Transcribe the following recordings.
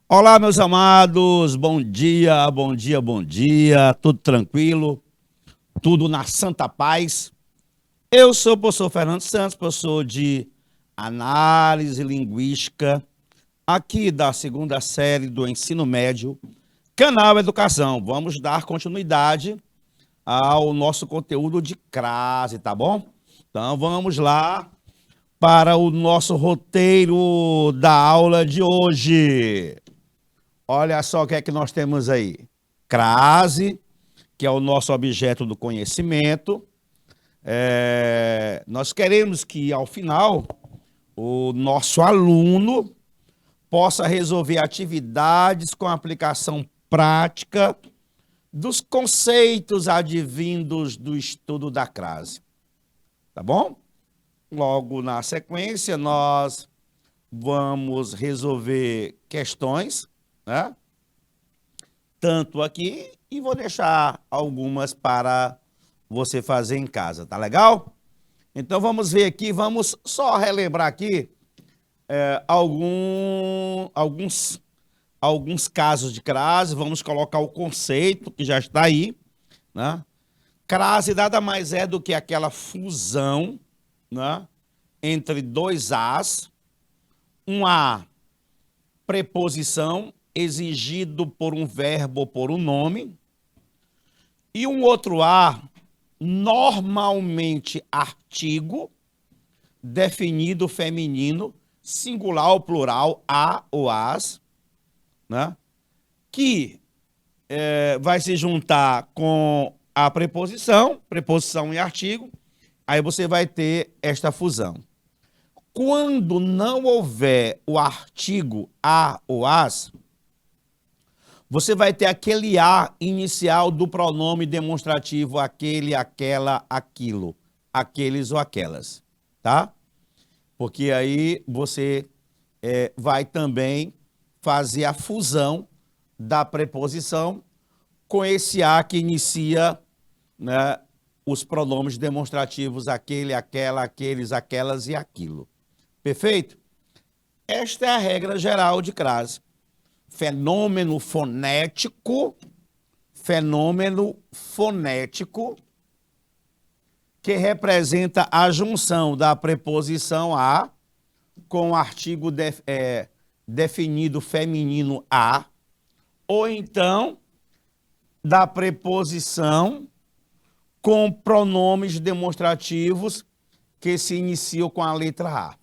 Olá, meus amados, bom dia, bom dia, bom dia, tudo tranquilo, tudo na santa paz. Eu sou o professor Fernando Santos, professor de análise linguística, aqui da segunda série do ensino médio, canal Educação. Vamos dar continuidade ao nosso conteúdo de crase, tá bom? Então vamos lá para o nosso roteiro da aula de hoje. Olha só o que é que nós temos aí. Crase, que é o nosso objeto do conhecimento. Nós queremos que, ao final, o nosso aluno possa resolver atividades com aplicação prática dos conceitos advindos do estudo da crase. Tá bom? Logo na sequência, nós vamos resolver questões, né? Tanto aqui e vou deixar algumas para você fazer em casa, tá legal? Então vamos ver aqui, vamos só relembrar aqui alguns casos de crase, vamos colocar o conceito que já está aí, né? Crase nada mais é do que aquela fusão, né, entre dois As, um A preposição exigido por um verbo ou por um nome, e um outro A, normalmente artigo, definido feminino, singular ou plural, a ou as, né? Que vai se juntar com a preposição e artigo, aí você vai ter esta fusão. Quando não houver o artigo a ou as, você vai ter aquele a inicial do pronome demonstrativo aquele, aquela, aquilo, aqueles ou aquelas, tá? Porque aí você vai também fazer a fusão da preposição com esse a que inicia, né, os pronomes demonstrativos aquele, aquela, aqueles, aquelas e aquilo. Perfeito? Esta é a regra geral de crase. Fenômeno fonético que representa a junção da preposição a com o artigo definido feminino a, ou então da preposição com pronomes demonstrativos que se iniciam com a letra A.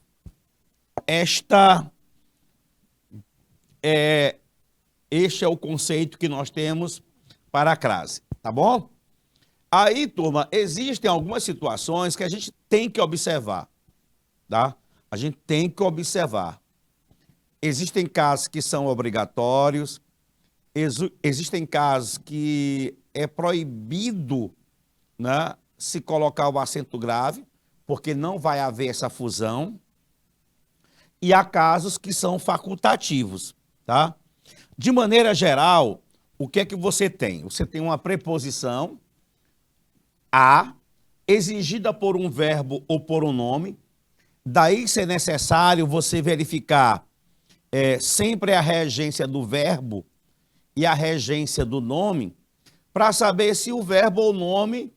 Este é o conceito que nós temos para a crase, tá bom? Aí, turma, existem algumas situações que a gente tem que observar, tá? A gente tem que observar. Existem casos que são obrigatórios, existem casos que é proibido, né, se colocar o acento grave, porque não vai haver essa fusão, e há casos que são facultativos, tá? De maneira geral, o que é que você tem? Você tem uma preposição a, exigida por um verbo ou por um nome, daí se é necessário você verificar sempre a regência do verbo e a regência do nome, para saber se o verbo ou nome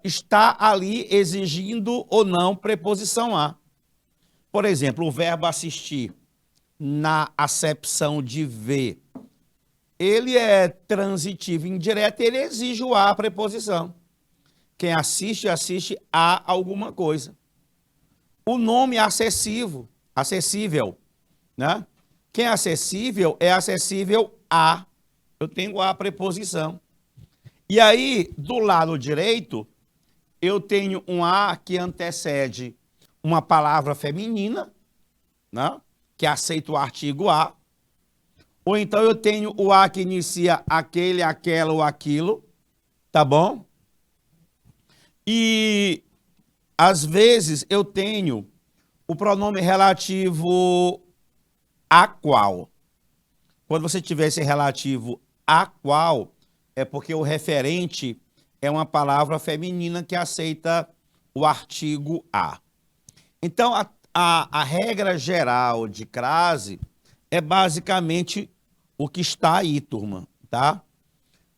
está ali exigindo ou não preposição a. Por exemplo, o verbo assistir, na acepção de ver, ele é transitivo indireto, ele exige o a preposição. Quem assiste, assiste a alguma coisa. O nome é acessível, né? Quem é acessível a. Eu tenho a preposição. E aí, do lado direito, eu tenho um a que antecede uma palavra feminina, né, que aceita o artigo a, ou então eu tenho o a que inicia aquele, aquela ou aquilo, tá bom? E às vezes eu tenho o pronome relativo a qual. Quando você tiver esse relativo a qual, é porque o referente é uma palavra feminina que aceita o artigo a. Então, a regra geral de crase é basicamente o que está aí, turma, tá?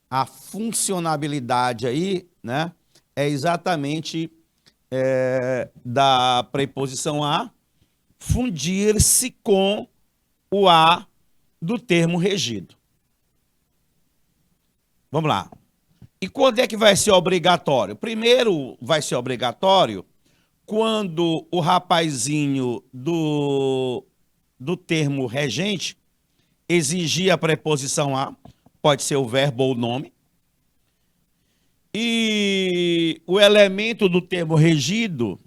A funcionabilidade aí, né, é exatamente da preposição a fundir-se com o a do termo regido. Vamos lá. E quando é que vai ser obrigatório? Primeiro vai ser obrigatório quando o rapazinho do termo regente exigir a preposição a, pode ser o verbo ou o nome, e o elemento do termo regido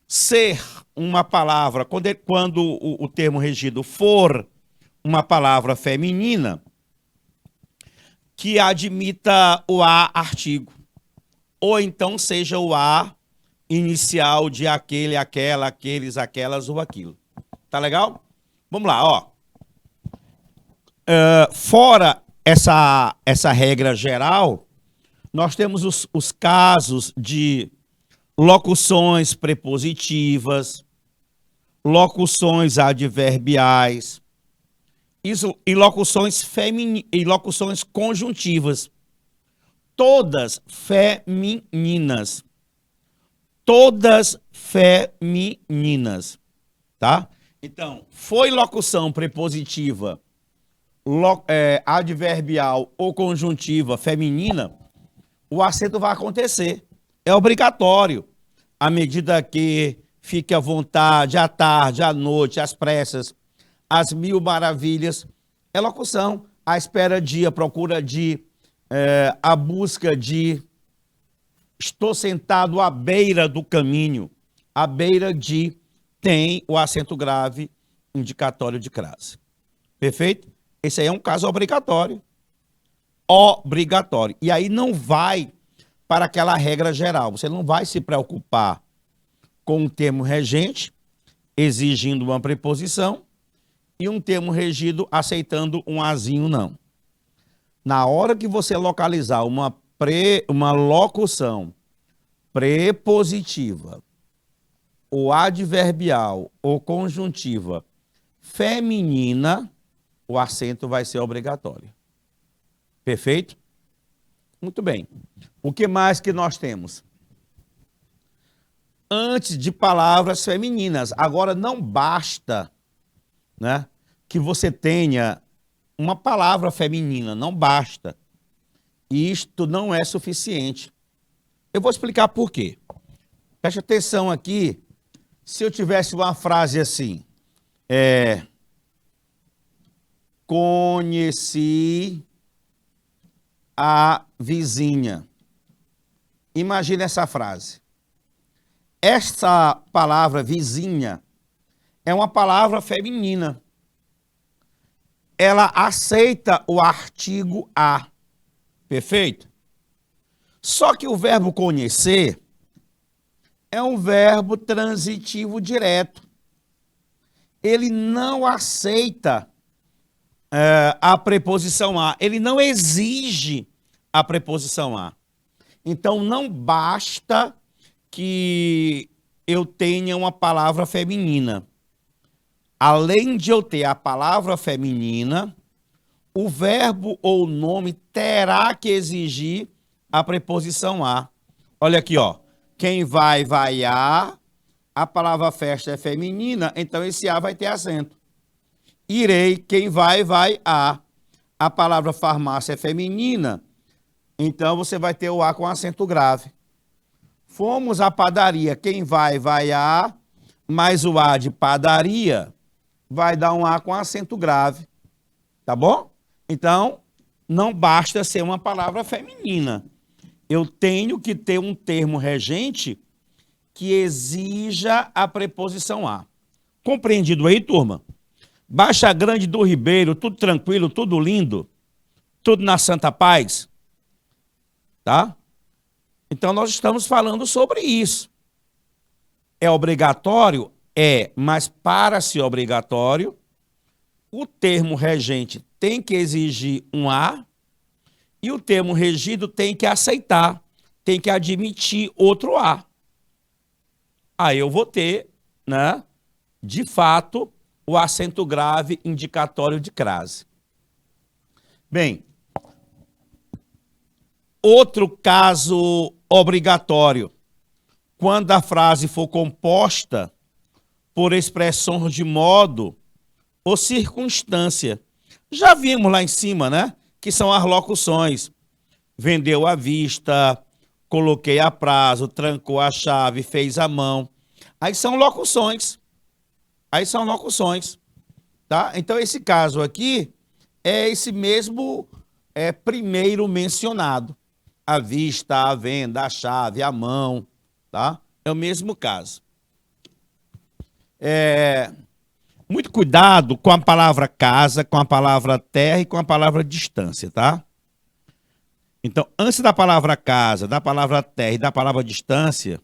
ser uma palavra, quando o termo regido for uma palavra feminina, que admita o a artigo, ou então seja o a inicial de aquele, aquela, aqueles, aquelas ou aquilo. Tá legal? Vamos lá, ó. Fora essa regra geral, nós temos os casos de locuções prepositivas, locuções adverbiais, e locuções e locuções conjuntivas, todas femininas. Todas femininas, tá? Então, foi locução prepositiva, adverbial ou conjuntiva feminina, o acento vai acontecer. É obrigatório. À medida que fique à vontade, à tarde, à noite, às pressas, às mil maravilhas, é locução. À espera de, a procura de, a busca de, estou sentado à beira do caminho, à beira de, tem o acento grave indicatório de crase. Perfeito? Esse aí é um caso obrigatório. Obrigatório. E aí não vai para aquela regra geral. Você não vai se preocupar com um termo regente, exigindo uma preposição, e um termo regido aceitando um azinho, não. Na hora que você localizar uma locução prepositiva, ou adverbial, ou conjuntiva feminina, o acento vai ser obrigatório. Perfeito? Muito bem. O que mais que nós temos? Antes de palavras femininas. Agora, não basta, né, que você tenha uma palavra feminina, não basta. Isto não é suficiente. Eu vou explicar por quê. Preste atenção aqui. Se eu tivesse uma frase assim, conheci a vizinha. Imagina essa frase. Essa palavra vizinha é uma palavra feminina. Ela aceita o artigo a. Perfeito? Só que o verbo conhecer é um verbo transitivo direto. Ele não aceita a preposição a. Ele não exige a preposição a. Então, não basta que eu tenha uma palavra feminina. Além de eu ter a palavra feminina, o verbo ou o nome terá que exigir a preposição a. Olha aqui, ó. Quem vai, a palavra festa é feminina, então esse a vai ter acento. Irei, quem vai, a palavra farmácia é feminina, então você vai ter o a com acento grave. Fomos à padaria, quem vai, mais o a de padaria, vai dar um a com acento grave. Tá bom? Então, não basta ser uma palavra feminina. Eu tenho que ter um termo regente que exija a preposição a. Compreendido aí, turma? Baixa Grande do Ribeiro, tudo tranquilo, tudo lindo, tudo na santa paz, tá? Então, nós estamos falando sobre isso. É obrigatório? É, mas para ser obrigatório, o termo regente tem que exigir um a e o termo regido tem que aceitar, tem que admitir outro a. Aí eu vou ter, né, de fato, o acento grave indicatório de crase. Bem, outro caso obrigatório, quando a frase for composta por expressões de modo ou circunstância. Já vimos lá em cima, né? Que são as locuções. Vendeu à vista, coloquei a prazo, trancou a chave, fez a mão. Aí são locuções. Tá? Então, esse caso aqui é esse mesmo primeiro mencionado. A vista, a venda, a chave, a mão, tá? É o mesmo caso. Muito cuidado com a palavra casa, com a palavra terra e com a palavra distância, tá? Então, antes da palavra casa, da palavra terra e da palavra distância,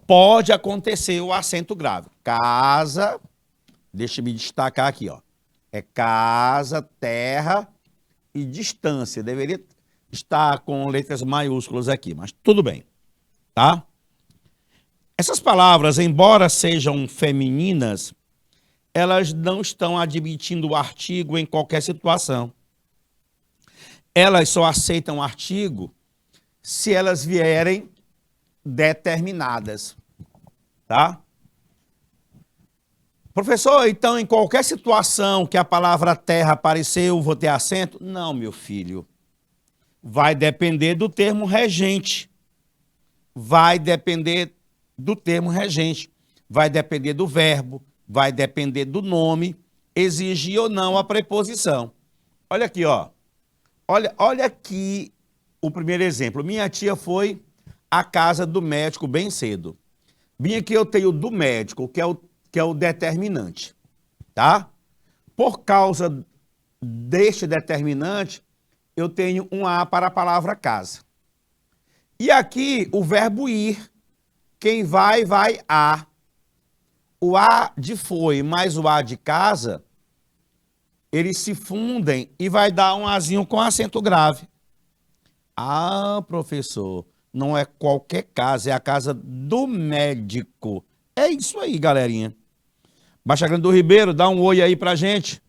pode acontecer o acento grave. Casa, deixa eu me destacar aqui, ó. É casa, terra e distância. Deveria estar com letras maiúsculas aqui, mas tudo bem, tá? Essas palavras, embora sejam femininas, elas não estão admitindo o artigo em qualquer situação. Elas só aceitam o artigo se elas vierem determinadas, tá? Professor, então em qualquer situação que a palavra terra apareceu, eu vou ter acento? Não, meu filho. Vai depender do termo regente. Vai depender do termo regente. Vai depender do verbo. Vai depender do nome. Exigir ou não a preposição. Olha aqui, ó. Olha aqui o primeiro exemplo. Minha tia foi à casa do médico bem cedo. Bem aqui eu tenho do médico, que é o determinante, tá? Por causa deste determinante, eu tenho um A para a palavra casa. E aqui o verbo ir. Quem vai, vai a. O A de foi mais o A de casa, eles se fundem e vai dar um Azinho com acento grave. Ah, professor, não é qualquer casa, é a casa do médico. É isso aí, galerinha. Baixa Grande do Ribeiro, dá um oi aí pra gente.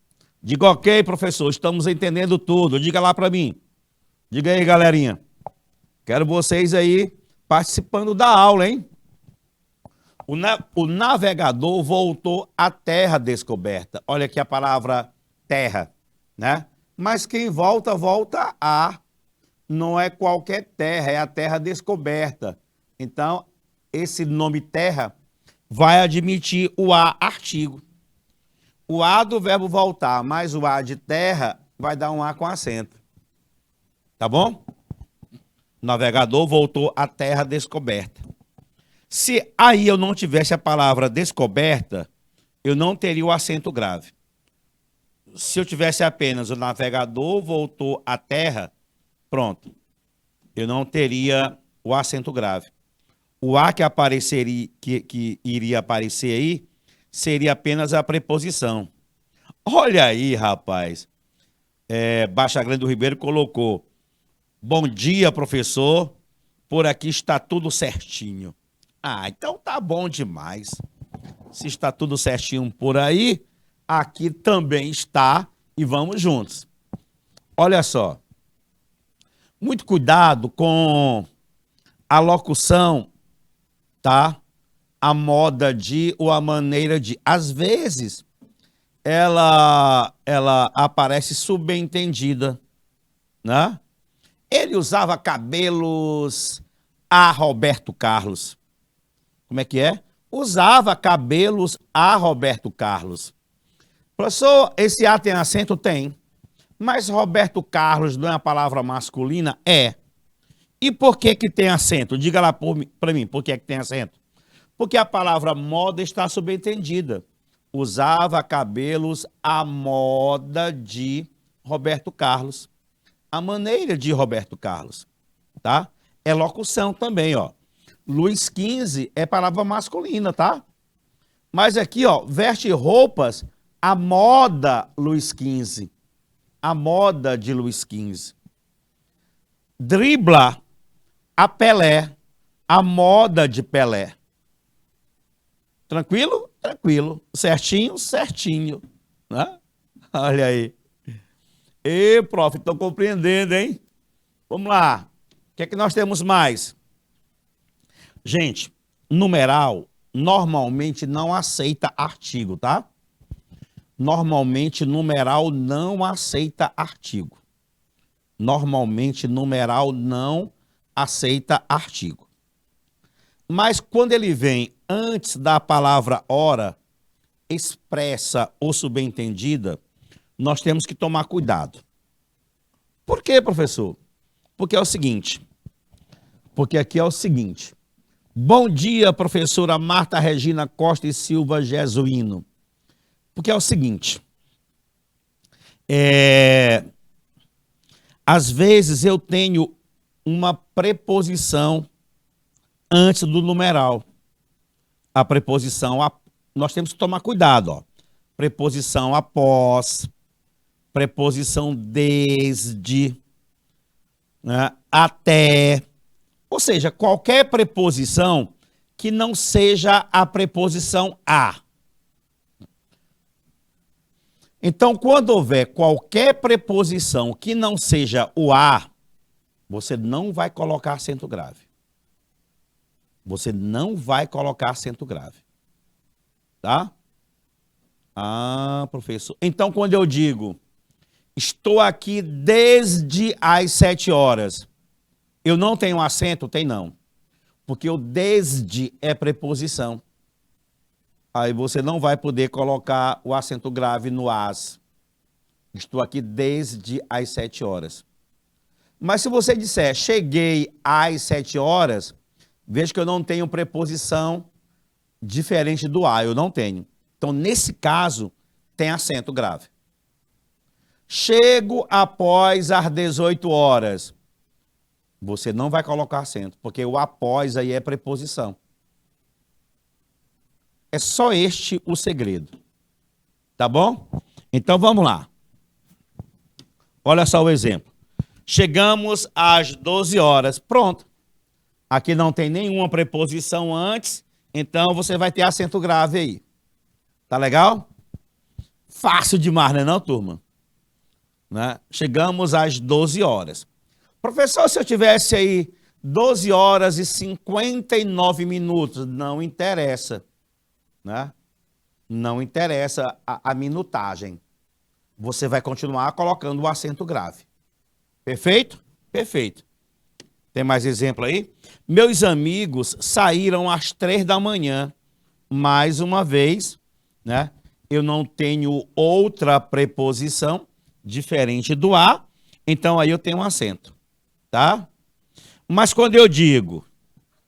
Diga ok, professor, estamos entendendo tudo. Diga lá pra mim. Diga aí, galerinha. Quero vocês aí participando da aula, hein? O navegador voltou à terra descoberta. Olha aqui a palavra terra, né? Mas quem volta, volta a. Não é qualquer terra, é a terra descoberta. Então, esse nome terra vai admitir o a artigo. O a do verbo voltar mais o a de terra vai dar um a com acento. Tá bom? O navegador voltou à terra descoberta. Se aí eu não tivesse a palavra descoberta, eu não teria o acento grave. Se eu tivesse apenas o navegador voltou à terra, pronto. Eu não teria o acento grave. O a que apareceria, que iria aparecer aí, seria apenas a preposição. Olha aí, rapaz. Baixa Grande do Ribeiro colocou: bom dia, professor. Por aqui está tudo certinho. Ah, então tá bom demais. Se está tudo certinho por aí, aqui também está e vamos juntos. Olha só. Muito cuidado com a locução, tá? A moda de ou a maneira de. Às vezes, ela aparece subentendida, né? Ele usava cabelos a Roberto Carlos. Como é que é? Usava cabelos a Roberto Carlos. Professor, esse A tem acento? Tem. Mas Roberto Carlos não é uma palavra masculina? É. E por que que tem acento? Diga lá para mim, por que é que tem acento? Porque a palavra moda está subentendida. Usava cabelos à moda de Roberto Carlos. A maneira de Roberto Carlos, tá? É locução também, ó. Luiz XV é palavra masculina, tá? Mas aqui, ó, veste roupas à moda Luiz XV. A moda de Luiz XV. Dribla a Pelé. A moda de Pelé. Tranquilo? Tranquilo. Certinho, certinho. Né? Olha aí. Ê, prof, estou compreendendo, hein? Vamos lá. O que é que nós temos mais? Gente, numeral normalmente não aceita artigo, tá? Normalmente numeral não aceita artigo. Normalmente numeral não aceita artigo. Mas quando ele vem antes da palavra hora, expressa ou subentendida, nós temos que tomar cuidado. Por quê, professor? Porque é o seguinte. Porque aqui é o seguinte. Bom dia, professora Marta Regina Costa e Silva Jesuíno. Porque é o seguinte. Às vezes eu tenho uma preposição antes do numeral. A preposição, nós temos que tomar cuidado, ó. Preposição após, preposição desde, né, até. Ou seja, qualquer preposição que não seja a preposição a. Então, quando houver qualquer preposição que não seja o a, você não vai colocar acento grave. Você não vai colocar acento grave. Tá? Ah, professor. Então, quando eu digo, estou aqui desde as 7 horas, eu não tenho acento? Tem não. Porque o desde é preposição. Aí você não vai poder colocar o acento grave no as. Estou aqui desde as 7 horas. Mas se você disser, cheguei às 7 horas, veja que eu não tenho preposição diferente do a, eu não tenho. Então, nesse caso, tem acento grave. Chego após as 18 horas. Você não vai colocar acento, porque o após aí é preposição. É só este o segredo. Tá bom? Então, vamos lá. Olha só o exemplo. Chegamos às 12 horas. Pronto. Aqui não tem nenhuma preposição antes, então você vai ter acento grave aí. Tá legal? Fácil demais, né, não, turma? Né? Chegamos às 12 horas. Professor, se eu tivesse aí 12 horas e 59 minutos, não interessa. Né? Não interessa a minutagem. Você vai continuar colocando o acento grave. Perfeito? Perfeito. Tem mais exemplo aí? Meus amigos saíram às 3 da manhã. Mais uma vez, né? Eu não tenho outra preposição diferente do a, então aí eu tenho um acento, tá? Mas quando eu digo,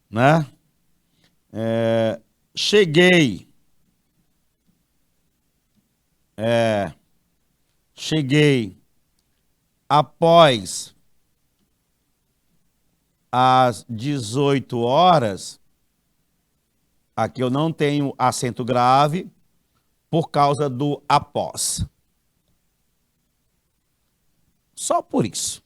né? Cheguei após às 18 horas, aqui eu não tenho acento grave por causa do após. Só por isso.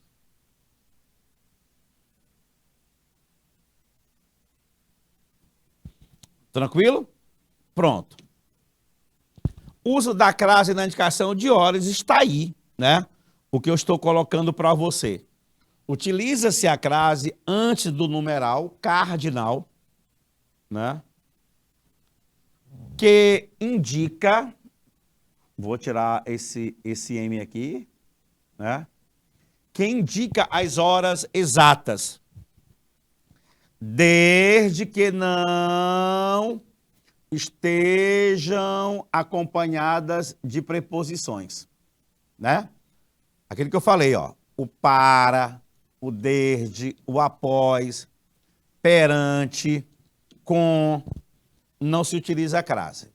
Tranquilo? Pronto. Uso da crase na indicação de horas está aí, né? O que eu estou colocando para você. Utiliza-se a crase antes do numeral cardinal, né? Que indica, vou tirar esse M aqui, né? Que indica as horas exatas, desde que não estejam acompanhadas de preposições, né? Aquilo que eu falei, ó, o para, o desde, o após, perante, com, não se utiliza a crase.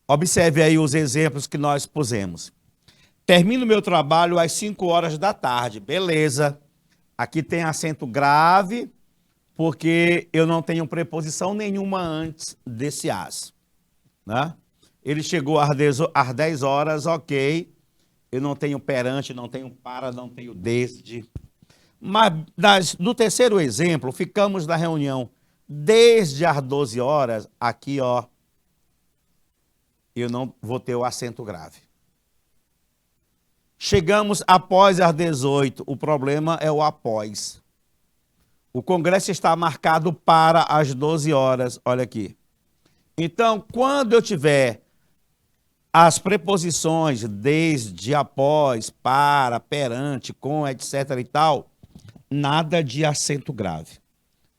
Observe aí os exemplos que nós pusemos. Termino meu trabalho às 5 horas da tarde. Beleza. Aqui tem acento grave, porque eu não tenho preposição nenhuma antes desse as. Né? Ele chegou às 10 horas, ok. Eu não tenho perante, não tenho para, não tenho desde. Mas no terceiro exemplo, ficamos na reunião desde as 12 horas, aqui, ó. eu não vou ter o acento grave. Chegamos após as 18, o problema é o após. O congresso está marcado para as 12 horas, olha aqui. Então, quando eu tiver as preposições desde, após, para, perante, com, etc. e tal, nada de acento grave.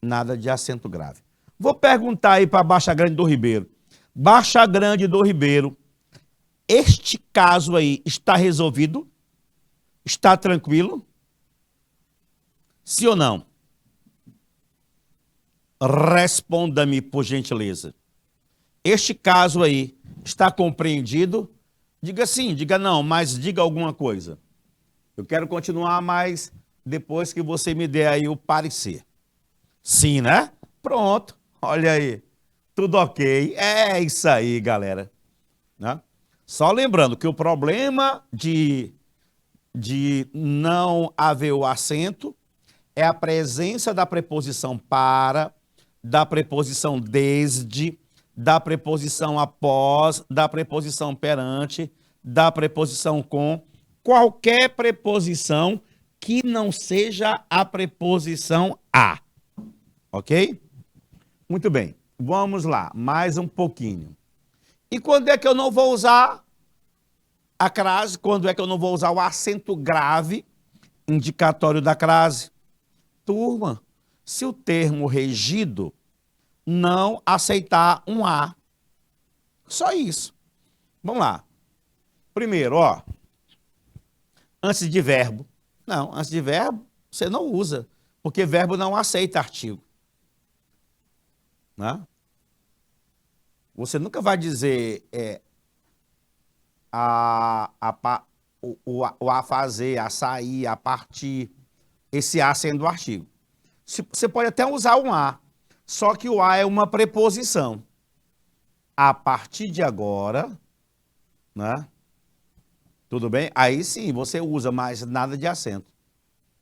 Nada de acento grave. Vou perguntar aí para Baixa Grande do Ribeiro. Baixa Grande do Ribeiro, este caso aí está resolvido? Está tranquilo? Sim ou não? Responda-me, por gentileza. Este caso aí está compreendido? Diga sim, diga não, mas diga alguma coisa. Eu quero continuar, mas depois que você me der aí o parecer. Sim, né? Pronto, olha aí. Tudo ok. É isso aí, galera. Né? Só lembrando que o problema de não haver o acento é a presença da preposição para, da preposição desde, da preposição após, da preposição perante, da preposição com, qualquer preposição que não seja a preposição a. Ok? Muito bem. Vamos lá, mais um pouquinho. E quando é que eu não vou usar a crase? Quando é que eu não vou usar o acento grave indicatório da crase? Turma, se o termo regido não aceitar um A. Só isso. Vamos lá. Primeiro, ó. Antes de verbo. Não, antes de verbo, você não usa. Porque verbo não aceita artigo. Né? Você nunca vai dizer o a fazer, a sair, a partir, esse a sendo o artigo. Você pode até usar um a, só que o a é uma preposição. A partir de agora, né? Tudo bem? Aí sim, você usa, mas nada de acento.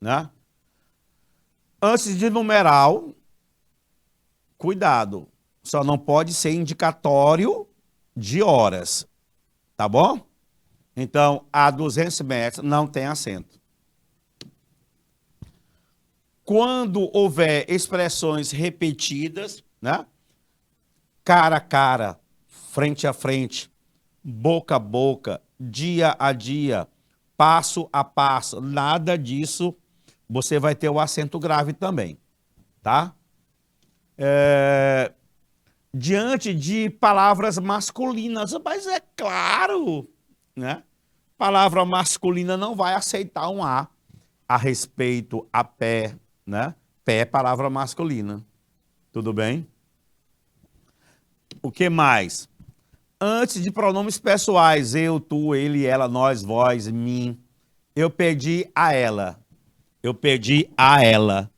Né? Antes de numeral, cuidado. Só não pode ser indicatório de horas. Tá bom? Então, a 200 metros não tem acento. Quando houver expressões repetidas, né? Cara a cara, frente a frente, boca a boca, dia a dia, passo a passo, nada disso, você vai ter o acento grave também, tá? Diante de palavras masculinas, mas é claro, né? Palavra masculina não vai aceitar um a respeito, a pé, né? Pé é palavra masculina, tudo bem? O que mais? Antes de pronomes pessoais, eu, tu, ele, ela, nós, vós, mim, eu pedi a ela. Eu pedi a ela,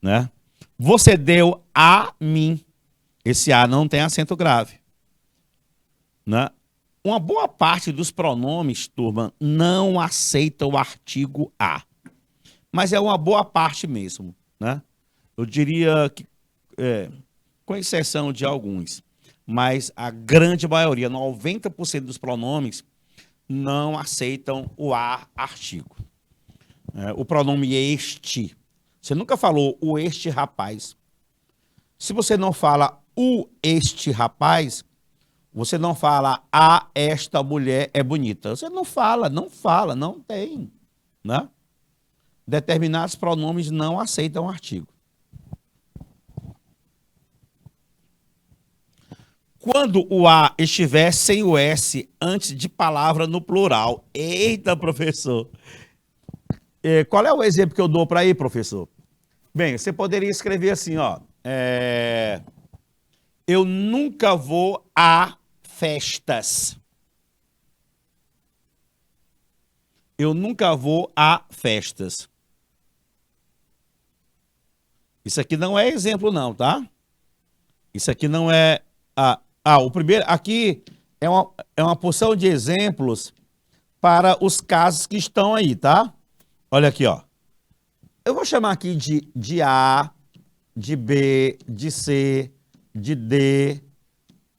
né? Você deu a mim. Esse a não tem acento grave, né? Uma boa parte dos pronomes, turma, não aceita o artigo a. Mas é uma boa parte mesmo, né? Eu diria que, com exceção de alguns, mas a grande maioria, 90% dos pronomes, não aceitam o a artigo. O pronome este. Você nunca falou o este rapaz. Se você não fala o este rapaz, você não fala a esta mulher é bonita. Você não fala, não tem. Né? Determinados pronomes não aceitam artigo. Quando o a estiver sem o s antes de palavra no plural. Eita, professor. Qual é o exemplo que eu dou para aí, professor? Bem, você poderia escrever assim, ó. Eu nunca vou a festas. Eu nunca vou a festas. Isso aqui não é exemplo não, tá? Isso aqui não é... o primeiro aqui é uma porção de exemplos para os casos que estão aí, tá? Olha aqui, ó. Eu vou chamar aqui de A, de B, de C, de D,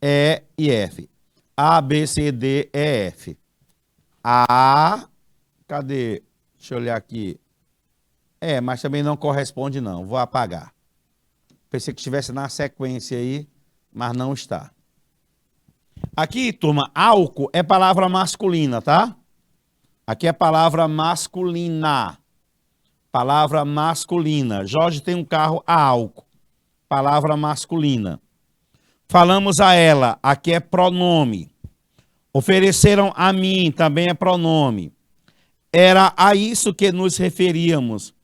E e F. A, B, C, D, E, F. A, cadê? Deixa eu olhar aqui. Mas também não corresponde não, vou apagar. Pensei que estivesse na sequência aí, mas não está. Aqui, turma, álcool é palavra masculina, tá? Aqui é palavra masculina. Palavra masculina. Jorge tem um carro a álcool. Palavra masculina. Falamos a ela, aqui é pronome. Ofereceram a mim, também é pronome. Era a isso que nos referíamos.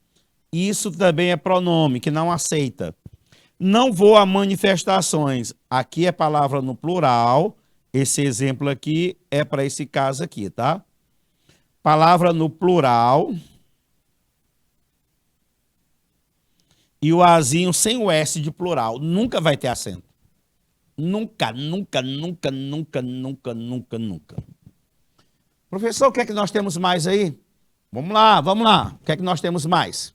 Isso também é pronome, que não aceita. Não vou a manifestações. Aqui é palavra no plural. Esse exemplo aqui é para esse caso aqui, tá? Palavra no plural. E o azinho sem o S de plural. Nunca vai ter acento. Nunca, nunca, nunca, nunca, nunca, nunca, nunca. Professor, o que é que nós temos mais aí? Vamos lá, vamos lá. O que é que nós temos mais?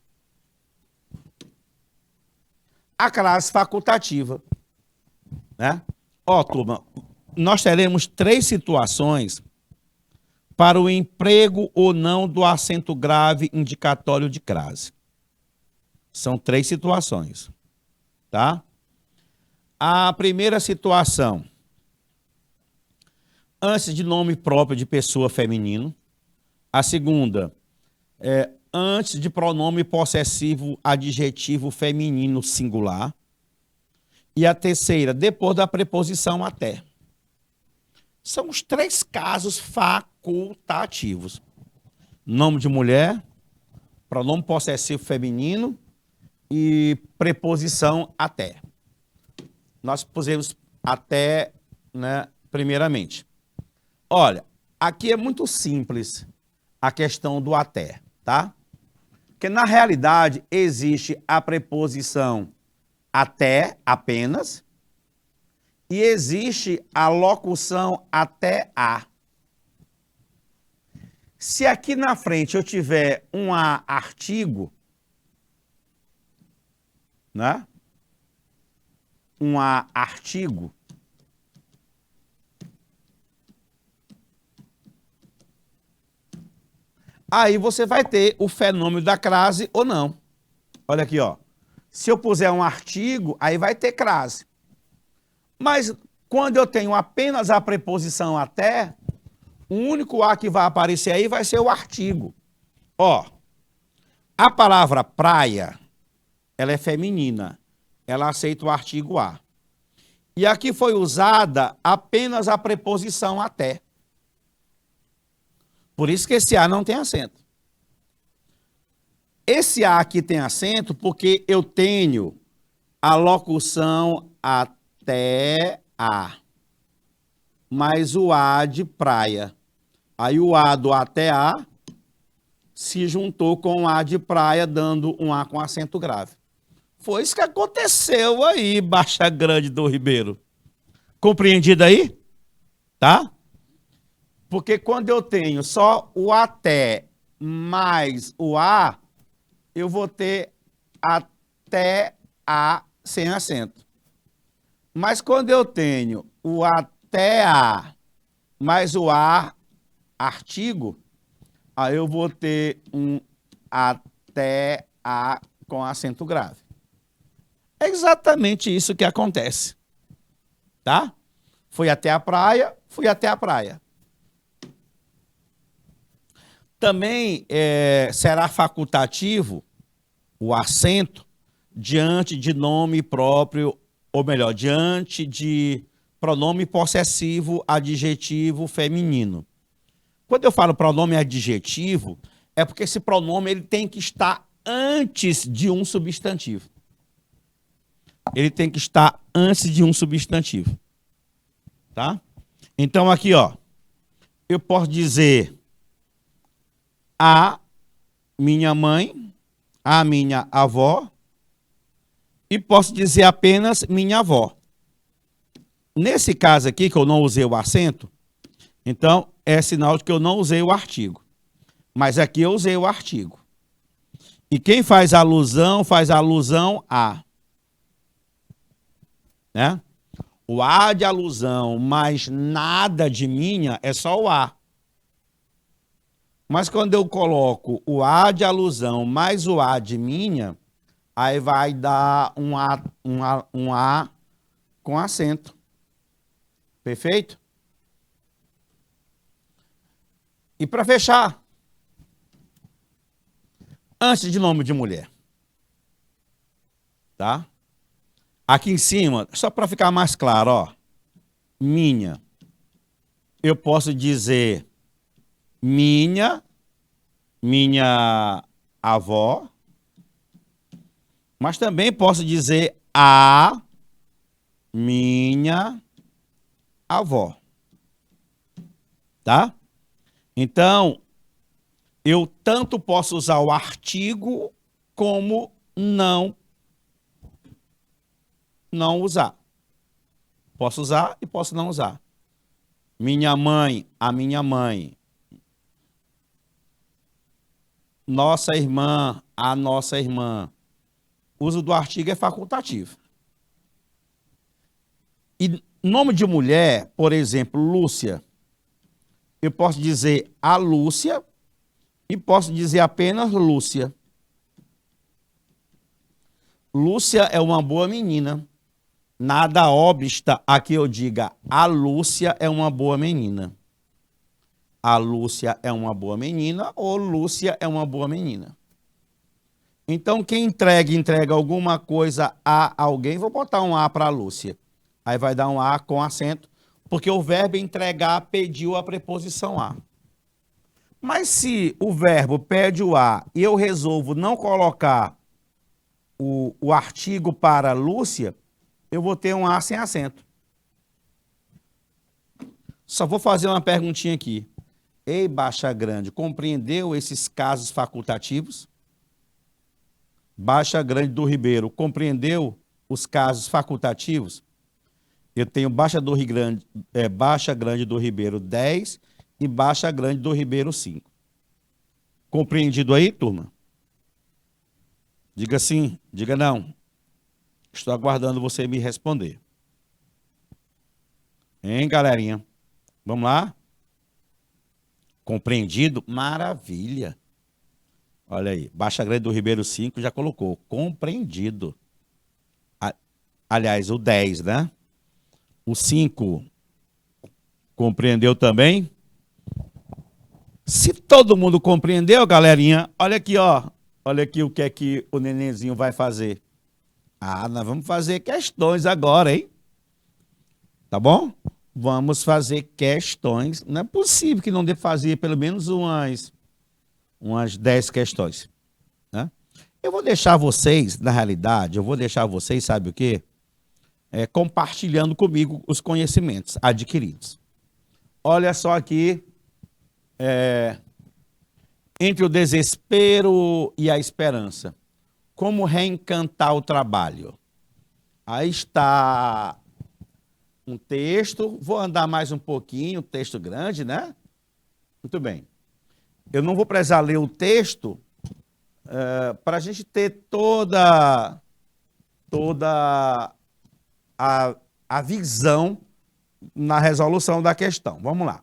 A classe facultativa. Né? Ó, turma, nós teremos 3 situações para o emprego ou não do acento grave indicatório de crase. São 3 situações, tá? A primeira situação, antes de nome próprio de pessoa feminino. A segunda, antes de pronome possessivo adjetivo feminino singular. E a terceira, depois da preposição até. São os 3 casos facultativos. Nome de mulher, pronome possessivo feminino e preposição até. Nós pusemos até, né, primeiramente. Olha, aqui é muito simples a questão do até, tá? Porque na realidade existe a preposição até apenas e existe a locução até a. Se aqui na frente eu tiver um artigo, né? Um artigo, aí você vai ter o fenômeno da crase ou não. Olha aqui, ó. Se eu puser um artigo, aí vai ter crase. Mas quando eu tenho apenas a preposição até, o único a que vai aparecer aí vai ser o artigo. Ó, a palavra praia, ela é feminina. Ela aceita o artigo a. E aqui foi usada apenas a preposição até. Por isso que esse a não tem acento. Esse a aqui tem acento porque eu tenho a locução até a, mais o a de praia. Aí o a do até a se juntou com o a de praia, dando um a com acento grave. Foi isso que aconteceu aí, Baixa Grande do Ribeiro. Compreendido aí? Tá? Porque quando eu tenho só o até mais o a, eu vou ter até a sem acento. Mas quando eu tenho o até a mais o a artigo, aí eu vou ter um até a com acento grave. É exatamente isso que acontece, tá? Fui até a praia, fui até a praia. Também será facultativo o acento diante de nome próprio, ou melhor, diante de pronome possessivo adjetivo feminino. Quando eu falo pronome adjetivo, é porque esse pronome ele tem que estar antes de um substantivo. Ele tem que estar antes de um substantivo. Tá? Então aqui, ó, eu posso dizer a minha mãe, a minha avó, e posso dizer apenas minha avó. Nesse caso aqui, que eu não usei o acento, então é sinal de que eu não usei o artigo. Mas aqui eu usei o artigo. E quem faz alusão a. Né? O A de alusão mais nada de minha é só o A. Mas quando eu coloco o A de alusão mais o A de minha, aí vai dar um A com acento. Perfeito? E para fechar, antes de nome de mulher, tá? Aqui em cima, só para ficar mais claro, ó, minha. Eu posso dizer minha avó, mas também posso dizer a minha avó, tá? Então, eu tanto posso usar o artigo como não usar. Posso usar e posso não usar. Minha mãe, a minha mãe. Nossa irmã, a nossa irmã. O uso do artigo é facultativo. E nome de mulher, por exemplo, Lúcia. Eu posso dizer a Lúcia e posso dizer apenas Lúcia. Lúcia é uma boa menina. Nada obsta a que eu diga a Lúcia é uma boa menina. A Lúcia é uma boa menina ou Lúcia é uma boa menina. Então, quem entrega alguma coisa a alguém, vou botar um A para a Lúcia. Aí vai dar um A com acento, porque o verbo entregar pediu a preposição a. Mas se o verbo pede o a e eu resolvo não colocar o artigo para Lúcia, eu vou ter um a sem acento. Só vou fazer uma perguntinha aqui. Ei, Baixa Grande, compreendeu esses casos facultativos? Baixa Grande do Ribeiro, compreendeu os casos facultativos? Eu tenho Baixa Grande do Ribeiro 10 e Baixa Grande do Ribeiro 5. Compreendido aí, turma? Diga sim, diga não. Estou aguardando você me responder. Hein, galerinha? Vamos lá? Compreendido? Maravilha. Olha aí, Baixa Grande do Ribeiro 5 já colocou. Compreendido. Aliás, o 10, né? O 5 compreendeu também? Se todo mundo compreendeu, galerinha, olha aqui, ó. Olha aqui o que é que o nenenzinho vai fazer. Ah, nós vamos fazer questões agora, hein? Tá bom? Vamos fazer questões. Não é possível que não dê fazer pelo menos umas 10 questões, né? Eu vou deixar vocês, na realidade, sabe o quê? Compartilhando comigo os conhecimentos adquiridos. Olha só aqui, entre o desespero e a esperança. Como reencantar o trabalho? Aí está um texto, vou andar mais um pouquinho, texto grande, né? Muito bem. Eu não vou precisar ler o texto para a gente ter toda a visão na resolução da questão. Vamos lá.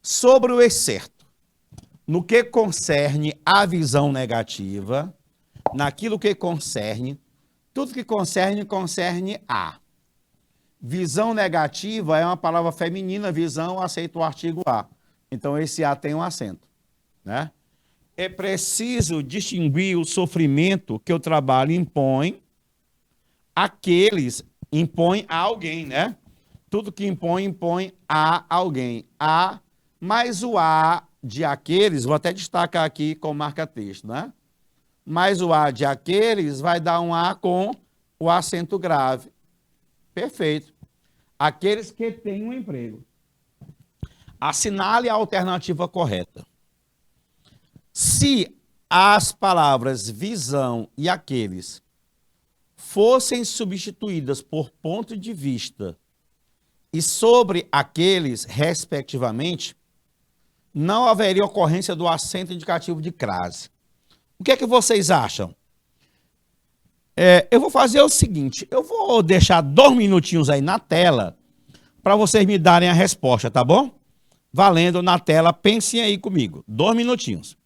Sobre o excerto, no que concerne a visão negativa, naquilo que concerne, tudo que concerne a. Visão negativa é uma palavra feminina, visão aceita o artigo a. Então esse a tem um acento, né? É preciso distinguir o sofrimento que o trabalho impõe a alguém, né? Tudo que impõe a alguém. A mais o a de aqueles, vou até destacar aqui com marca-texto, né? Mais o a de aqueles vai dar um a com o acento grave. Perfeito. Aqueles que têm um emprego. Assinale a alternativa correta. Se as palavras visão e aqueles fossem substituídas por ponto de vista e sobre aqueles, respectivamente, não haveria ocorrência do acento indicativo de crase. O que é que vocês acham? Eu vou fazer o seguinte, eu vou deixar 2 minutinhos aí na tela para vocês me darem a resposta, tá bom? Valendo na tela, pensem aí comigo. 2 minutinhos.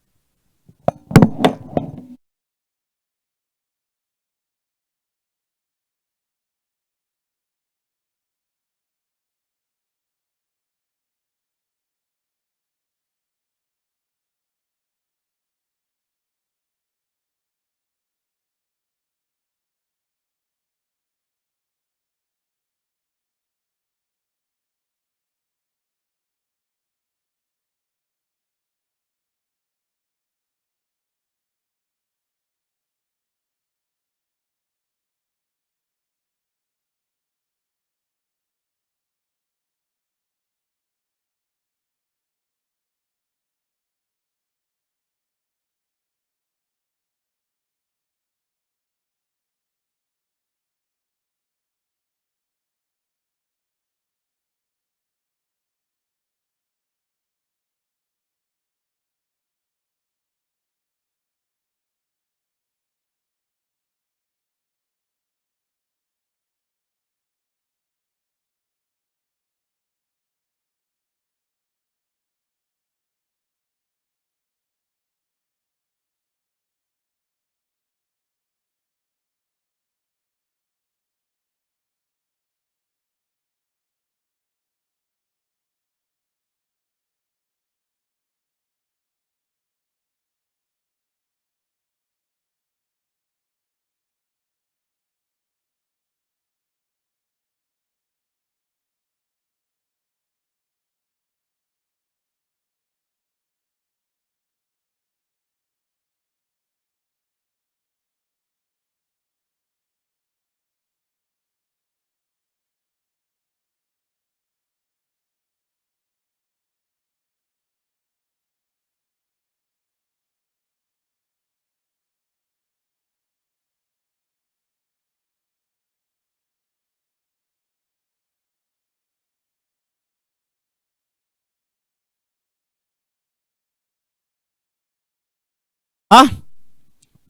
Ah,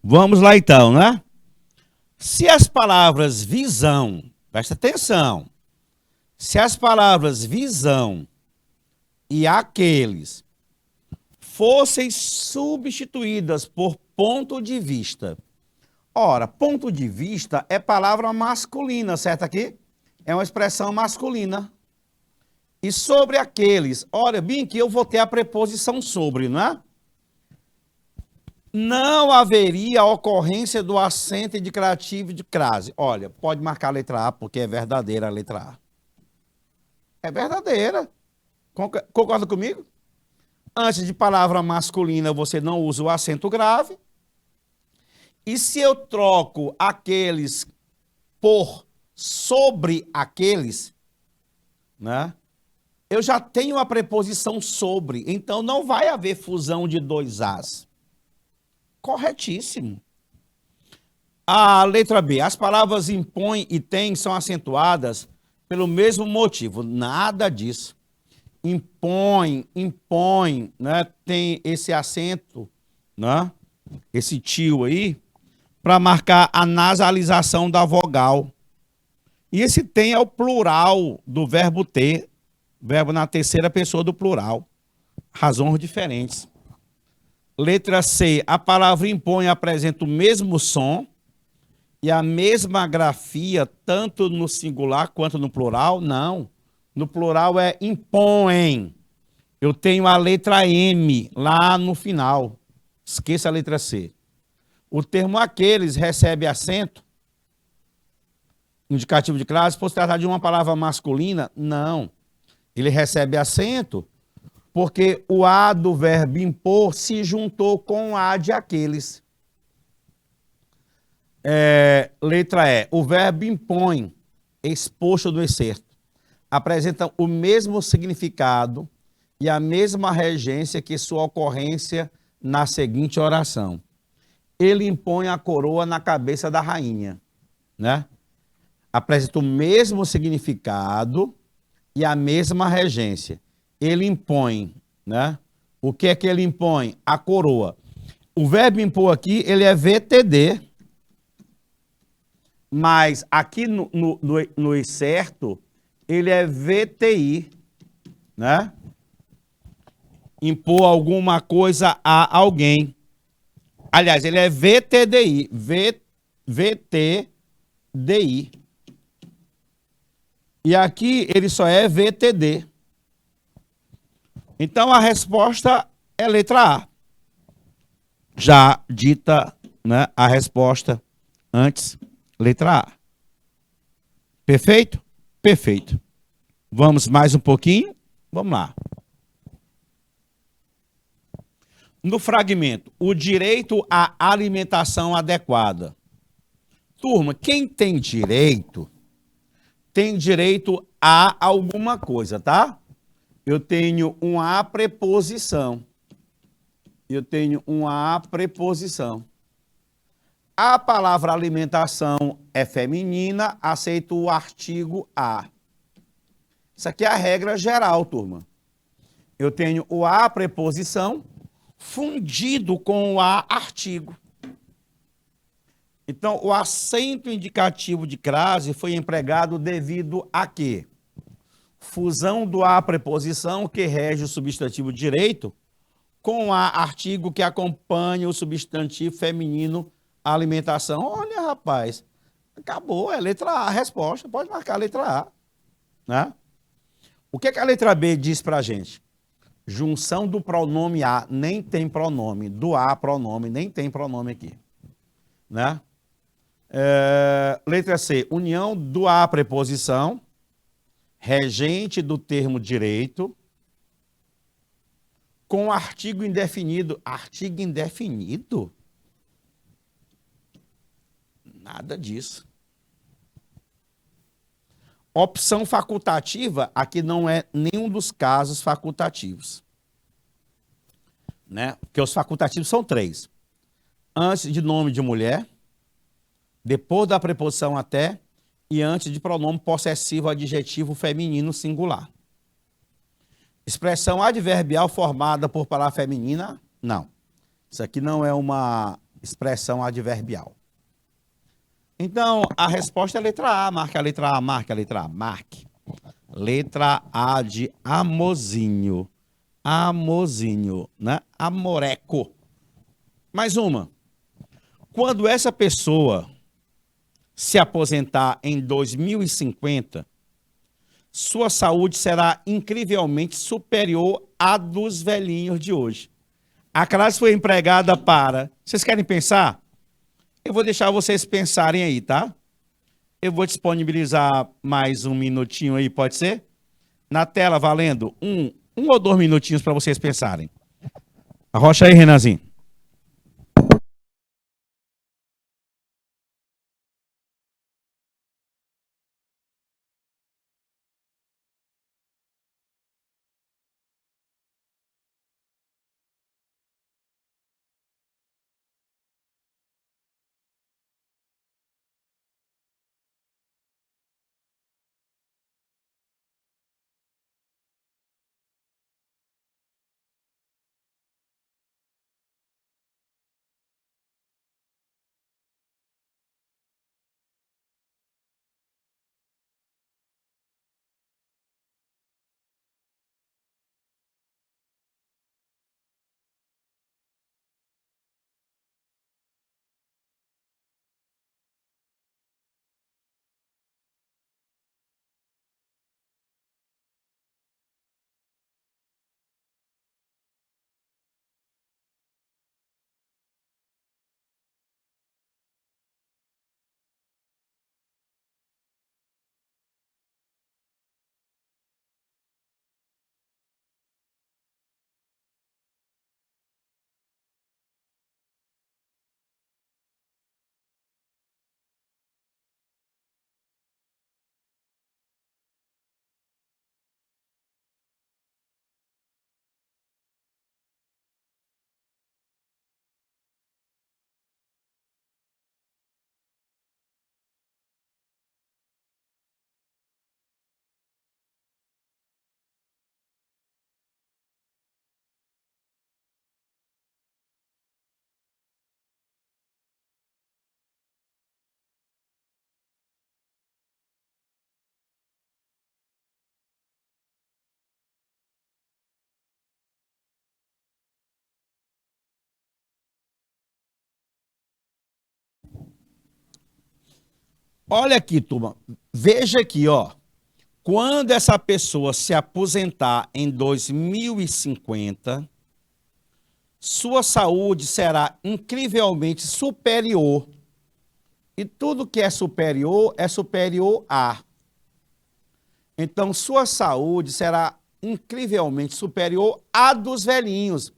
vamos lá então, né? Se as palavras visão, presta atenção, se as palavras visão e aqueles fossem substituídas por ponto de vista. Ora, ponto de vista é palavra masculina, certo aqui? É uma expressão masculina. E sobre aqueles, olha bem que eu vou ter a preposição sobre, não é? Não haveria ocorrência do acento indicativo de crase. Olha, pode marcar a letra A, porque é verdadeira a letra A. É verdadeira. Concorda comigo? Antes de palavra masculina, você não usa o acento grave. E se eu troco aqueles por sobre aqueles, né? Eu já tenho a preposição sobre, então não vai haver fusão de 2 As. Corretíssimo. A letra B, as palavras impõe e tem são acentuadas pelo mesmo motivo. Nada disso. Impõe, né? Tem esse acento, né? Esse tio aí, para marcar a nasalização da vogal. E esse tem é o plural do verbo ter, verbo na terceira pessoa do plural. Razões diferentes. Letra C, a palavra impõe apresenta o mesmo som e a mesma grafia, tanto no singular quanto no plural? Não. No plural é impõem. Eu tenho a letra M lá no final. Esqueça a letra C. O termo aqueles recebe acento indicativo de classe, por se tratar de uma palavra masculina? Não. Ele recebe acento porque o A do verbo impor se juntou com o A de aqueles. Letra E. O verbo impõe, exposto no excerto, apresenta o mesmo significado e a mesma regência que sua ocorrência na seguinte oração. Ele impõe a coroa na cabeça da rainha, né? Apresenta o mesmo significado e a mesma regência. Ele impõe, né? O que é que ele impõe? A coroa. O verbo impor aqui, ele é VTD. Mas aqui no certo, ele é VTI, né? Impor alguma coisa a alguém. Aliás, ele é VTDI. VTDI. E aqui ele só é VTD. Então a resposta é letra A. Já dita, né, a resposta antes, letra A. Perfeito? Perfeito. Vamos mais um pouquinho? Vamos lá. No fragmento, o direito à alimentação adequada. Turma, quem tem direito a alguma coisa, tá? Eu tenho uma preposição. Eu tenho uma preposição. A palavra alimentação é feminina, aceito o artigo a. Isso aqui é a regra geral, turma. Eu tenho o a preposição fundido com o a artigo. Então, o acento indicativo de crase foi empregado devido a quê? Fusão do a preposição, que rege o substantivo direito, com a artigo que acompanha o substantivo feminino alimentação. Olha, rapaz, acabou, é letra A a resposta, pode marcar a letra A. Né? O que a letra B diz pra gente? Junção do pronome a, nem tem pronome, do a pronome, nem tem pronome aqui. Né? Letra C, união do a preposição, regente do termo direito, com artigo indefinido. Artigo indefinido? Nada disso. Opção facultativa, aqui não é nenhum dos casos facultativos. Né? Porque os facultativos são 3. Antes de nome de mulher, depois da preposição até e antes de pronome possessivo adjetivo feminino singular. Expressão adverbial formada por palavra feminina, não. Isso aqui não é uma expressão adverbial. Então, a resposta é a letra A. Marque a letra A, marque a letra A, marque. Letra A de amorzinho. Amorzinho, né? Amoreco. Mais uma. Quando essa pessoa se aposentar em 2050, sua saúde será incrivelmente superior à dos velhinhos de hoje. A classe foi empregada para... Vocês querem pensar? Eu vou deixar vocês pensarem aí, tá? Eu vou disponibilizar mais um minutinho aí, pode ser? Na tela, valendo um ou 2 minutinhos para vocês pensarem. Arrocha aí, Renanzinho. Olha aqui, turma. Veja aqui, ó. Quando essa pessoa se aposentar em 2050, sua saúde será incrivelmente superior. E tudo que é superior a. Então, sua saúde será incrivelmente superior à dos velhinhos.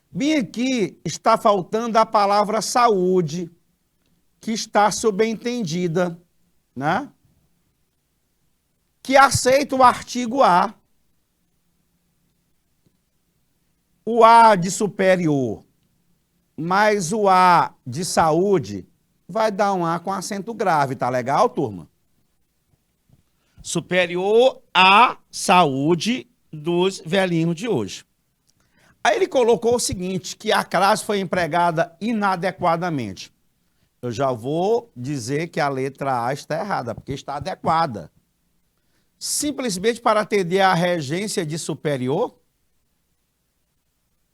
Bem aqui está faltando a palavra saúde, que está subentendida, né? Que aceita o artigo A. O A de superior mais o A de saúde vai dar um A com acento grave, tá legal, turma? Superior à saúde dos velhinhos de hoje. Aí ele colocou o seguinte, que a crase foi empregada inadequadamente. Eu já vou dizer que a letra A está errada, porque está adequada. Simplesmente para atender à regência de superior?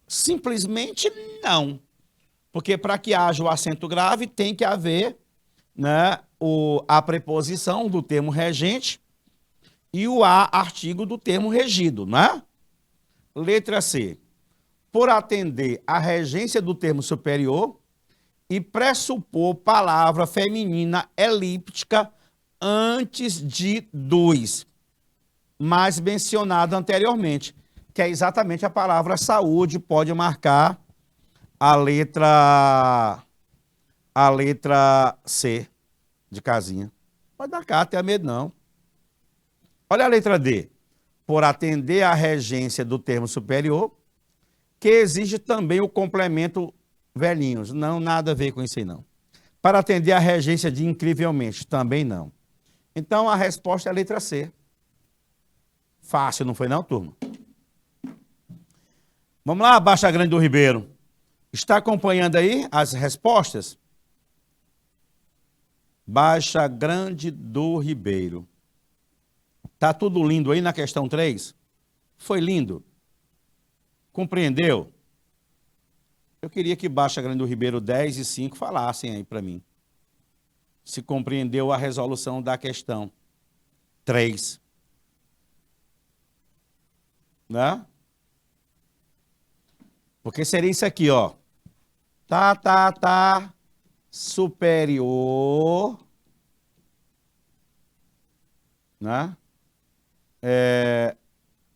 Simplesmente não. Porque para que haja o acento grave, tem que haver, né, a preposição do termo regente e o A artigo do termo regido, né? Letra C. Por atender à regência do termo superior e pressupor palavra feminina elíptica antes de dos, mais mencionado anteriormente, que é exatamente a palavra saúde, pode marcar a letra C de casinha. Pode marcar, tenha medo não. Olha a letra D. Por atender à regência do termo superior, que exige também o complemento velhinhos. Não, nada a ver com isso aí não. Para atender à regência de incrivelmente, também não. Então a resposta é a letra C. Fácil, não foi não, turma? Vamos lá, Baixa Grande do Ribeiro. Está acompanhando aí as respostas? Baixa Grande do Ribeiro. Tá tudo lindo aí na questão 3? Foi lindo? Compreendeu? Eu queria que Baixa Grande do Ribeiro 10 e 5 falassem aí para mim. Se compreendeu a resolução da questão 3. Né? Porque seria isso aqui, ó. Tá, superior, né?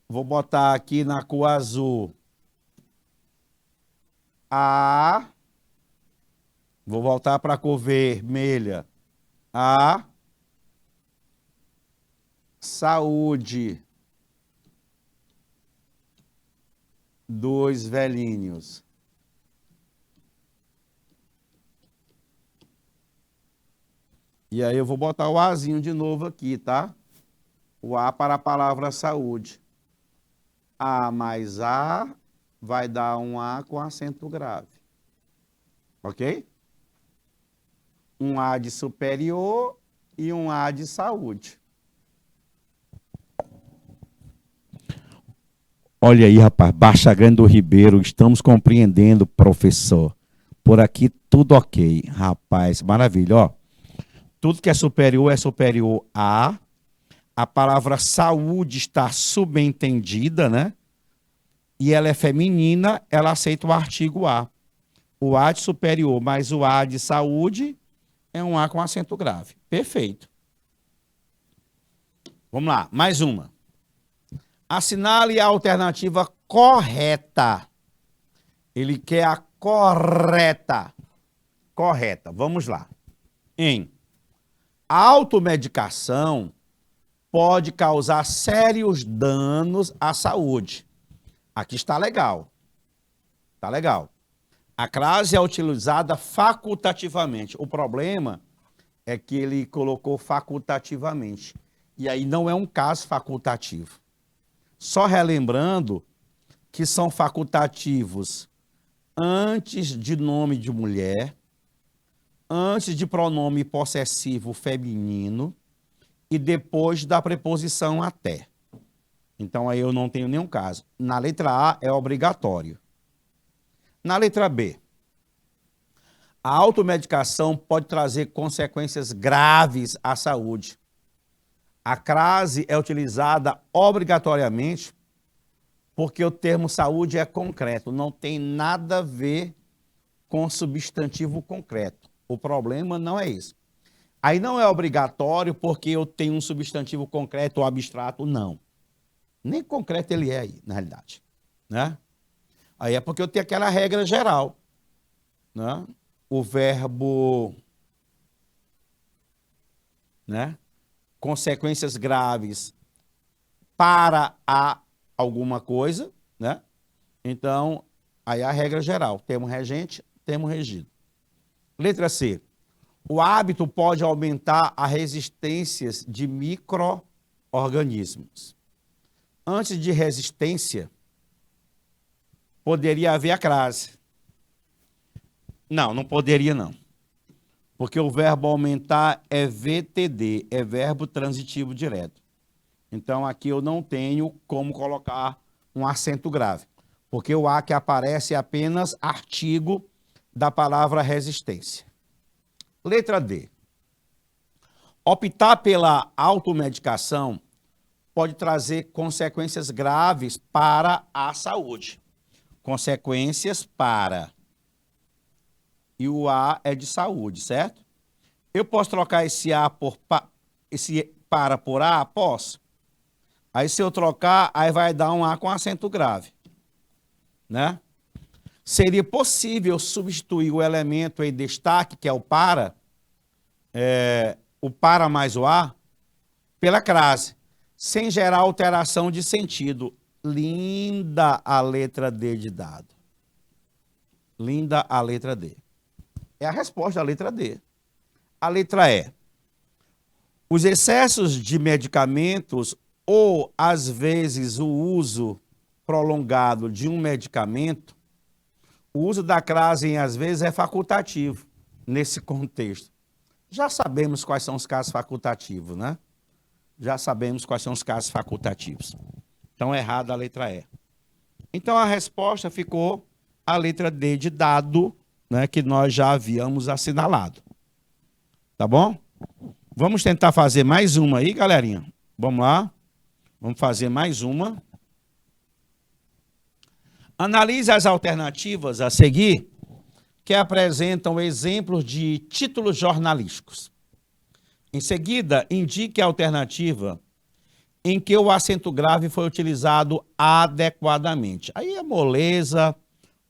Vou botar aqui na cor azul. A, vou voltar para a cor vermelha. A saúde dos velhinhos. E aí eu vou botar o Azinho de novo aqui, tá? O A para a palavra saúde. A mais A vai dar um A com acento grave. Ok? Um A de superior e um A de saúde. Olha aí, rapaz, Baixa Grande do Ribeiro, estamos compreendendo, professor. Por aqui tudo ok, rapaz, maravilha, ó. Tudo que é superior a. A palavra saúde está subentendida, né? E ela é feminina, ela aceita o artigo A. O A de superior mais o A de saúde é um A com acento grave. Perfeito. Vamos lá, mais uma. Assinale a alternativa correta. Ele quer a correta. Correta. Vamos lá. A automedicação pode causar sérios danos à saúde. Aqui está legal. Está legal. A crase é utilizada facultativamente. O problema é que ele colocou facultativamente. E aí não é um caso facultativo. Só relembrando que são facultativos antes de nome de mulher, antes de pronome possessivo feminino e depois da preposição até. Então aí eu não tenho nenhum caso. Na letra A é obrigatório. Na letra B, A automedicação pode trazer consequências graves à saúde. A crase é utilizada obrigatoriamente porque o termo saúde é concreto, não tem nada a ver com substantivo concreto. O problema não é isso. Aí não é obrigatório porque eu tenho um substantivo concreto ou abstrato, não. Nem concreto ele é aí, na realidade. Né? Aí é porque eu tenho aquela regra geral. Né? O verbo, né? Consequências graves para alguma coisa, né? Então, aí a regra geral, termo regente, termo regido. Letra C. O hábito pode aumentar a resistência de micro-organismos. Antes de resistência, poderia haver a crase. Não, não poderia não. Porque o verbo aumentar é VTD, é verbo transitivo direto. Então, aqui eu não tenho como colocar um acento grave. Porque o A que aparece é apenas artigo da palavra resistência. Letra D. Optar pela automedicação pode trazer consequências graves para a saúde. Consequências para. E o A é de saúde, certo? Eu posso trocar esse A por esse para por A? Posso. Aí se eu trocar, aí vai dar um A com acento grave. Né? Seria possível substituir o elemento em destaque, que é o para mais o A, pela crase, sem gerar alteração de sentido. Linda a letra D de dado. Linda a letra D. É a resposta da letra D. A letra E. Os excessos de medicamentos ou, às vezes, o uso prolongado de um medicamento, o uso da crase, às vezes, é facultativo nesse contexto. Já sabemos quais são os casos facultativos, né? Já sabemos quais são os casos facultativos. Então, errada a letra E. Então, a resposta ficou a letra D de dado, né, que nós já havíamos assinalado. Tá bom? Vamos tentar fazer mais uma aí, galerinha. Vamos lá. Vamos fazer mais uma. Analise as alternativas a seguir que apresentam exemplos de títulos jornalísticos. Em seguida, indique a alternativa em que o acento grave foi utilizado adequadamente. Aí é moleza,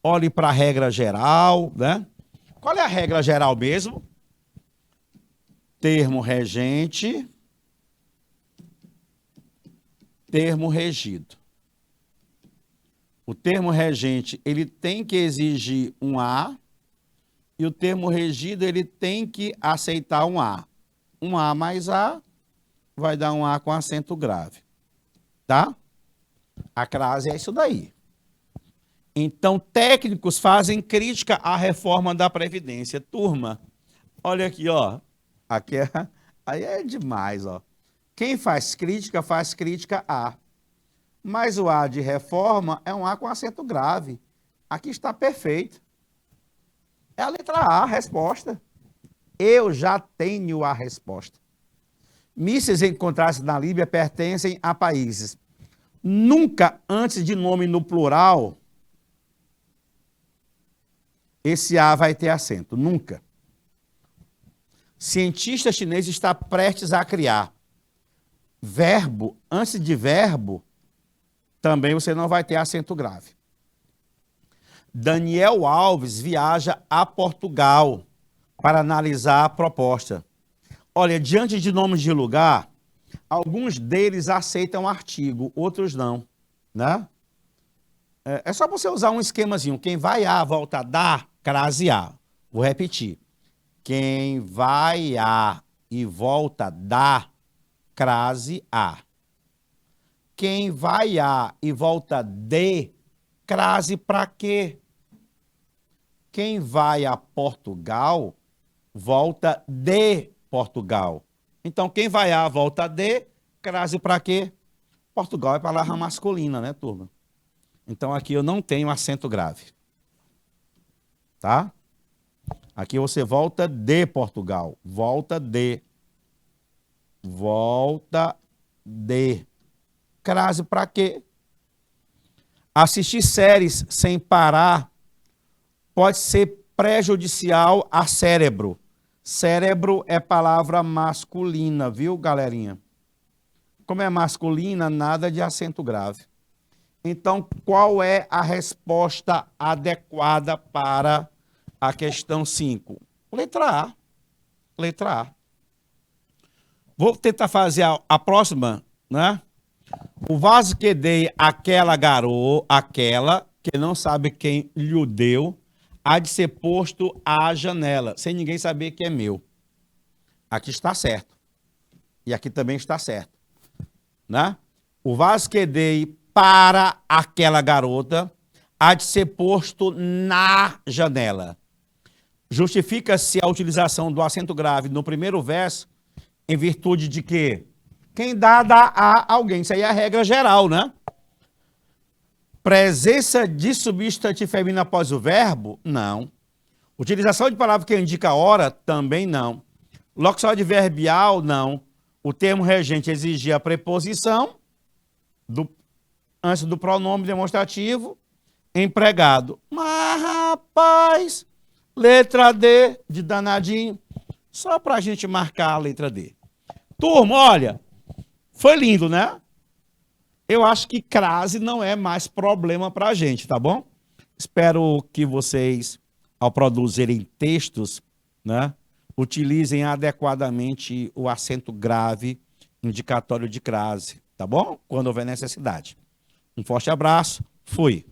olhe para a regra geral, né? Qual é a regra geral mesmo? Termo regente, termo regido. O termo regente, ele tem que exigir um A, e o termo regido, ele tem que aceitar um A. Um A mais A vai dar um A com acento grave. Tá? A crase é isso daí. Então, técnicos fazem crítica à reforma da Previdência. Turma, olha aqui, ó. Aqui aí é demais, ó. Quem faz crítica A. Mas o A de reforma é um A com acento grave. Aqui está perfeito. É a letra A, a resposta. Eu já tenho a resposta. Mísseis encontrados na Líbia pertencem a países. Nunca, antes de nome no plural, esse A vai ter acento. Nunca. Cientista chinês está prestes a criar. Verbo, antes de verbo, também você não vai ter acento grave. Daniel Alves viaja a Portugal para analisar a proposta. Olha, diante de nomes de lugar, alguns deles aceitam artigo, outros não, né? É só você usar um esquemazinho. Quem vai a volta dar, crase A. Vou repetir. Quem vai a e volta dar, crase A. Quem vai a e volta de, crase para quê? Quem vai a Portugal, volta de Portugal. Então, quem vai a volta de, crase para quê? Portugal é palavra masculina, né, turma? Então, aqui eu não tenho acento grave. Tá? Aqui você volta de Portugal. Volta de. Volta de. Crase para quê? Assistir séries sem parar pode ser prejudicial a cérebro. Cérebro é palavra masculina, viu, galerinha? Como é masculina, nada de acento grave. Então, qual é a resposta adequada para a questão 5? Letra A. Letra A. Vou tentar fazer a próxima, né? O vaso que dei àquela garoa, aquela que não sabe quem lhe deu, há de ser posto à janela, sem ninguém saber que é meu. Aqui está certo. E aqui também está certo. Né? O vaso que dei para aquela garota há de ser posto na janela. Justifica-se a utilização do acento grave no primeiro verso em virtude de que quem dá a alguém. Isso aí é a regra geral, né? Presença de substantivo feminino após o verbo? Não. Utilização de palavra que indica hora? Também não. Locução adverbial? Não. O termo regente exigia a preposição antes do pronome demonstrativo empregado. Mas, rapaz, letra D de danadinho, só para a gente marcar a letra D. Turma, olha, foi lindo, né? Eu acho que crase não é mais problema para a gente, tá bom? Espero que vocês, ao produzirem textos, né, utilizem adequadamente o acento grave indicatório de crase, tá bom? Quando houver necessidade. Um forte abraço, fui.